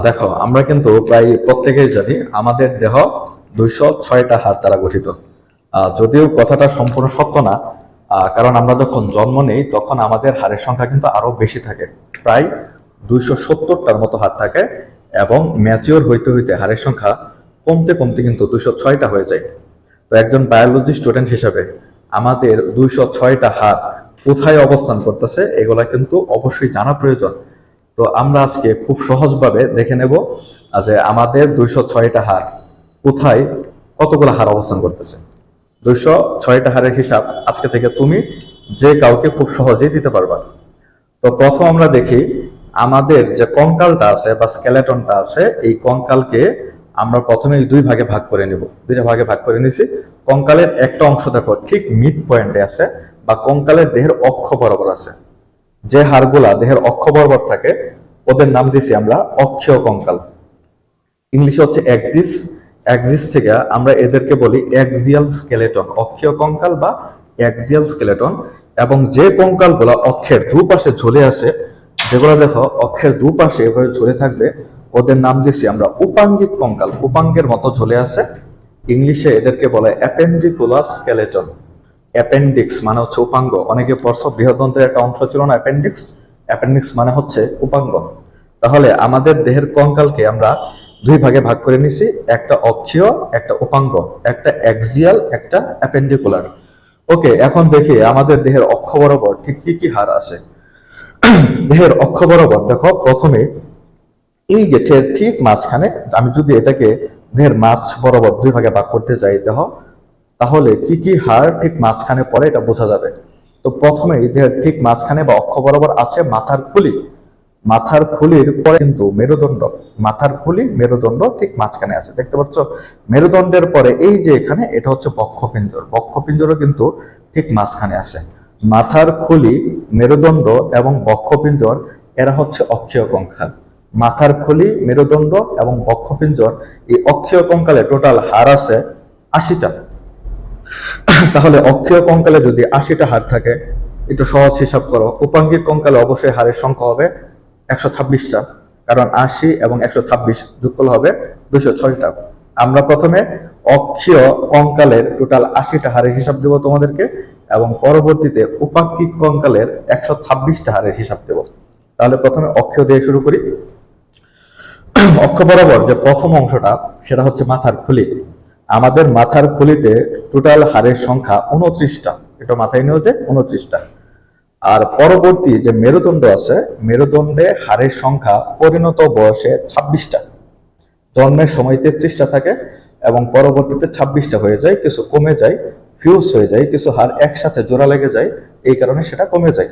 দেখো, আমরা কিন্তু প্রায় প্রত্যেকেই জানি আমাদের দেহ 206টা হাড় দ্বারা গঠিত। যদিও কথাটা সম্পূর্ণ সত্য না, কারণ আমরা যখন জন্ম নেই তখন আমাদের হাড়ের সংখ্যা কিন্তু আরো বেশি থাকে, প্রায় 270টার মতো হাড় থাকে, এবং ম্যাচিওর হইতে হইতে হাড়ের সংখ্যা কমতে কমতে কিন্তু 206টা হয়ে যায়। তো একজন বায়োলজি স্টুডেন্ট হিসেবে আমাদের 206টা হাড় কোথায় অবস্থান করতেছে এগুলা কিন্তু অবশ্যই জানা প্রয়োজন। তো আমরা আজকে খুব সহজভাবে দেখে নেব যে আমাদের 206টা হাড় কোথায়, কতগুলো হাড় অবস্থান করতেছে। 206টা হাড়ের হিসাব আজকে থেকে তুমি যে কাউকে খুব সহজেই দিতে পারবা। তো প্রথম আমরা দেখি আমাদের যে কঙ্কালটা আছে বা স্কেলেটনটা আছে, এই কঙ্কালকে আমরা প্রথমে দুই ভাগে ভাগ করে নিব। দুইটা ভাগে ভাগ করে নিছি। কঙ্কালের একটা অংশ দেখো ঠিক মিড পয়েন্টে আছে, বা কঙ্কালের দেহের অক্ষ বরাবর আছে। যে হাড়গুলা দেহের অক্ষ বরাবর থাকে ওদের নাম দিছি আমরা অক্ষীয় কঙ্কাল। ইংলিশে হচ্ছে অ্যাক্সিস। অ্যাক্সিস থেকে আমরা এদেরকে বলি অ্যাক্সিয়াল স্কেলেটন, অক্ষীয় কঙ্কাল বা অ্যাক্সিয়াল স্কেলেটন। এবং যে কঙ্কালগুলো অক্ষের দুপাশে ঝুলে আসে, যেগুলো দেখো অক্ষের দুপাশে এভাবে ঝুলে থাকবে, ওদের নাম দিছি আমরা উপাঙ্গিক কঙ্কাল। উপাঙ্গের মতো ঝুলে আসে, ইংলিশে এদেরকে বলে অ্যাপেন্ডিকুলার স্কেলেটন। অ্যাপেন্ডিক্স মানে হচ্ছে উপাঙ্গ। অনেকে পড়ছো বৃহদন্তের একটা অংশ ছিল না অ্যাপেন্ডিক্স। অ্যাপেন্ডিক্স মানে হচ্ছে উপাঙ্গ। তাহলে আমাদের দেহের কঙ্কালকে আমরা দুই ভাগে ভাগ করে নিছি, একটা অক্ষীয়, একটা উপাঙ্গ, একটা অ্যাক্সিয়াল, একটা অ্যাপেন্ডিকুলার। ওকে, এখন দেখি আমাদের দেহের অক্ষ বরাবর ঠিক কি কি হাড় আছে। দেহের অক্ষ বরাবর দেখো প্রথমে এই যে ঠিক মাঝখানে, আমি যদি এটাকে দেহের মাঝ বরাবর দুই ভাগে ভাগ করতে চাই দেখো, তাহলে কি কি হাড় ঠিক মাঝখানে পড়ে এটা বোঝা যাবে। তো প্রথমে দেহের ঠিক মাঝখানে বা অক্ষ বরাবর আছে মাথার খুলি। মাথার খুলির পরে কিন্তু মেরুদণ্ড। মাথার খুলি মেরুদণ্ড ঠিক মাঝখানে আছে, দেখতে পাচ্ছ। মেরুদণ্ডের পরে এই যে এখানে, এটা হচ্ছে বক্ষপিঞ্জর। বক্ষপিঞ্জরও কিন্তু ঠিক মাঝখানে আছে। মাথার খুলি, মেরুদণ্ড এবং বক্ষপিঞ্জর, এরা হচ্ছে অক্ষীয় কঙ্কাল। মাথার খুলি, মেরুদণ্ড এবং বক্ষপিঞ্জর, এই অক্ষীয় কঙ্কালে টোটাল হাড় আছে 80টা। তাহলে অক্ষীয় কঙ্কালে যদি 80টা হাড় থাকে, একটু সহজ হিসাব করো, উপাঙ্গিক কঙ্কালে অবশ্যই হাড়ের সংখ্যা হবে 126টা, কারণ 80 এবং 126 যোগ করলে হবে 206টা। আমরা প্রথমে অক্ষীয় কঙ্কালের টোটাল 80টা হাড়ের হিসাব দেব তোমাদেরকে, এবং পরবর্তীতে উপাঙ্গিক কঙ্কালের 126টা হাড়ের হিসাব দেব। তাহলে প্রথমে অক্ষীয় দিয়ে শুরু করি। অক্ষ বরাবর যে প্রথম অংশটা, সেটা হচ্ছে মাথার খুলি। আমাদের মাথার খুলিতে টোটাল হাড়ের সংখ্যা 29টা। এটা মাথায় নিয়েও যে 29টা। আর পরবর্তী যে মেরুদণ্ড আছে, মেরুদণ্ডে হাড়ের সংখ্যা পরিণত বয়সে 26টা। জন্মের সময় 33টা থাকে, এবং পরবর্তীতে 26টা হয়ে যায়, কিছু কমে যায়, ফিউজ হয়ে যায়, কিছু হাড় একসাথে জোড়া লেগে যায়, এই কারণে সেটা কমে যায়।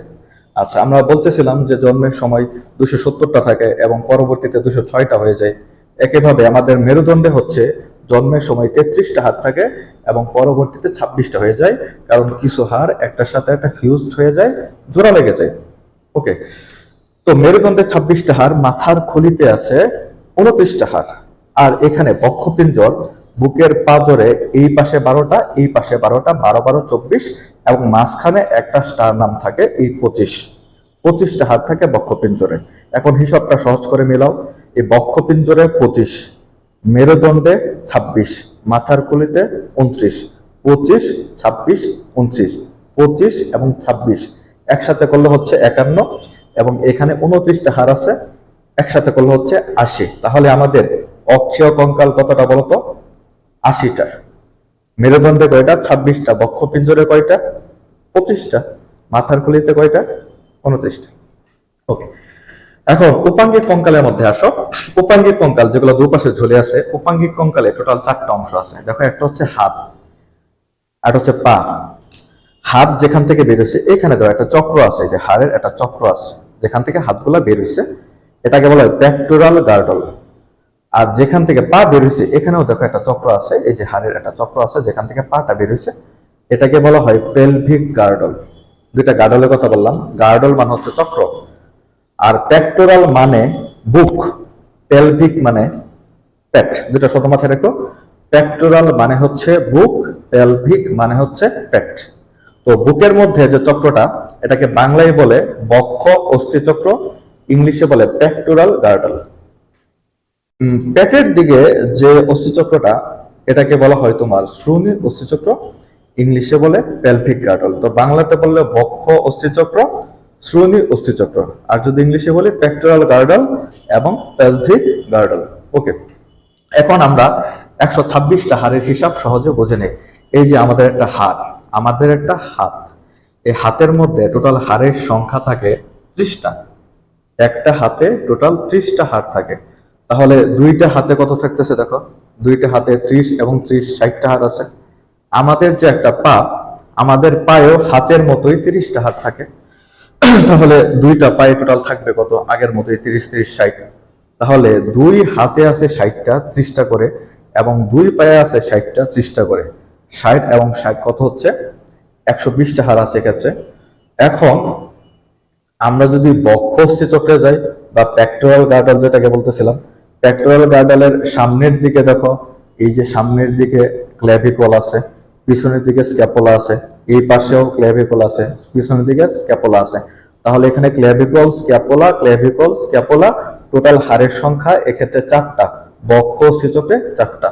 আচ্ছা, আমরা বলতেছিলাম যে জন্মের সময় 270টা থাকে এবং পরবর্তীতে 206টা হয়ে যায়। একইভাবে আমাদের মেরুদণ্ডে হচ্ছে জন্মের সময় 33টা হাড় থাকে এবং পরবর্তীতে 26টা হয়ে যায়, কারণ কিছু হাড় একটার সাথে একটা ফিউজড হয়ে যায়, জোড়া লেগে যায়। ওকে, তো মেরুদণ্ডে 26টা হাড়, মাথার খুলিতে আছে 29টা হাড়। আর এখানে বক্ষপিঞ্জর, বুকের পাঁজরে এই পাশে 12টা, এই পাশে 12টা, 12 12 24, এবং মাঝখানে একটা স্টারনাম থাকে, এই 25টা হাড় থাকে বক্ষপিঞ্জরে। এখন হিসাবটা সহজ করে মিলাও। এই বক্ষপিঞ্জরে 25, মেরুদণ্ডে 26, মাথার খুলিতে 29, 25 26 29, 25 এবং 26 একসাথে করলে হচ্ছে 51, এবং এখানে 29টা হাড় আছে, একসাথে করলে হচ্ছে 80। তাহলে আমাদের অক্ষীয় কঙ্কাল কতটা বলতো? 80টা। মেরুদণ্ডে কয়টা? 26টা। বক্ষপিঞ্জরে কয়টা? 25টা। মাথার খুলিতে কয়টা? 29টা। ওকে, এখন উপাঙ্গিক কঙ্কালের মধ্যে আসো। উপাঙ্গিক কঙ্কাল যেগুলো দুপাশে ঝুলে আছে, উপাঙ্গিক কঙ্কালে টোটাল 4টা অংশ আছে। দেখো, একটা হচ্ছে হাত, আর হচ্ছে পা। হাত যেখান থেকে বের হয়েছে, এখানে দেখো একটা চক্র আছে, যে হাড়ের একটা চক্র আছে যেখান থেকে হাতগুলা বের হয়েছে, এটাকে বলা হয় পেক্টোরাল গার্ডল। আর যেখান থেকে পা বের হয়েছে, এখানেও দেখো একটা চক্র আছে, এই যে হাড়ের একটা চক্র আছে যেখান থেকে পাটা বের হয়েছে, এটাকে বলা হয় পেলভিক গার্ডল। দুইটা গার্ডলের কথা বললাম। গার্ডল মানে হচ্ছে চক্র, আর পেক্টোরাল মানে বুক, পেলভিক মানে পেট। দুটো শব্দ মাথায় রেখো। পেক্টোরাল মানে হচ্ছে বুক, পেলভিক মানে হচ্ছে পেট। তো বুকের মধ্যে যে চক্রটা, এটাকে বাংলায় বলে বক্ষ অস্থি চক্র, ইংলিশে বলে পেক্টোরাল গার্ডল। পেটের দিকে যে অস্থিচক্রটা, এটাকে বলা হয় তোমার শ্রোণী অস্থিচক্র, ইংলিশে বলে পেলভিক গার্ডল। তো বাংলাতে বললে বক্ষ অস্থিচক্র, শ্রোণী অস্থিচক্র, আর যদি ইংলিশে বলি পেক্টোরাল গার্ডল এবং পেলভিক গার্ডল। ওকে, এখন আমরা 126টা হাড়ের হিসাব সহজে বুঝে নেই। এই যে আমাদের একটা হাড়, আমাদের একটা হাত, এই হাতের মধ্যে টোটাল হাড়ের সংখ্যা থাকে 30টা। একটা হাতে টোটাল 30টা হাড় থাকে। তাহলে দুইটা হাতে কত থাকতেছে দেখো, দুইটা হাতে 30 এবং 30 60টা হাড় আছে। আমাদের যে একটা পা, আমাদের পায়েও হাতের মতোই 30টা হাড় থাকে। তাহলে দুইটা পায়ে টোটাল থাকবে কত, আগের মতোই 30 30 60। তাহলে দুই হাতে আছে 60টা 30টা করে, এবং দুই পায়ে আছে 60টা 30টা করে। 60 এবং 60 কত হচ্ছে, 120টা হাড় আছে এক্ষেত্রে। এখন আমরা যদি বক্ষ অস্থিচক্রে যাই বা পেক্টোরাল গার্ডাল যেটাকে বলতেছিলাম, পেক্টোরাল গার্ডালের সামনের দিকে দেখো, এই যে সামনের দিকে ক্ল্যাভিকল আছে, পিছনের দিকে স্ক্যাপোলা আছে, এই পাশেও ক্ল্যাভিকল আছে, পিছনের দিকে স্ক্যাপোলা আছে। তাহলে এখানে ক্ল্যাভিকল স্ক্যাপোলা ক্ল্যাভিকল স্ক্যাপোলা, টোটাল হাড়ের সংখ্যা এক্ষেত্রে 4টা, বক্ষ অস্থিচক্রে 4টা।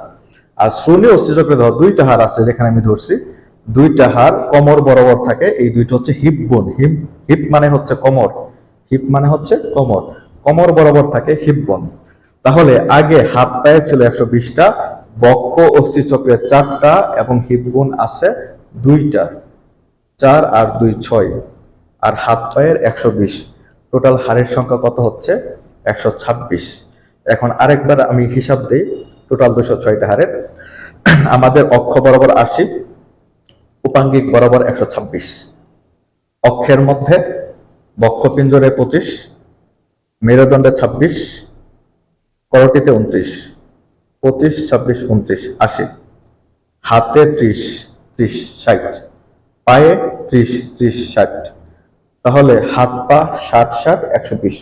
আর শ্রোণী অস্থিচক্রে ধর দুইটা হাড় আছে, যেখানে আমি ধরছি দুইটা হাড় কোমর বরাবর থাকে। এই দুইটা হচ্ছে হিপ বোন, হিপ হিপ মানে হচ্ছে কোমর, হিপ মানে হচ্ছে কোমর, কোমর বরাবর থাকে হিপ বোন। তাহলে আগে হাত পায়ে ছিল 120টা, বক্ষ অস্থিচক্রে 4টা, এবং হিপ বোন আছে 2টা। 4 আর 2 6, আর হাত পায়ের 120। টোটাল হাড়ের সংখ্যা কত হচ্ছে, 126। এখন আরেকবার আমি হিসাব দিই, টোটাল 206টা হাড়ের। আমাদের অক্ষ বরাবর 80, উপাঙ্গিক বরাবর 126, অক্ষের মধ্যে বক্ষপিঞ্জরে 25, মেরুদণ্ডে 26, করটিতে 29, 25 26 29 80, হাতে 30 30 60, পায়ে 30 30 60। তাহলে হাত পা 60 60 120,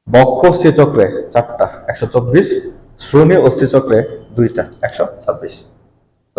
বক্ষ অস্থিচক্রে 4টা 124, শ্রোণী অস্থিচক্রে 2টা 126।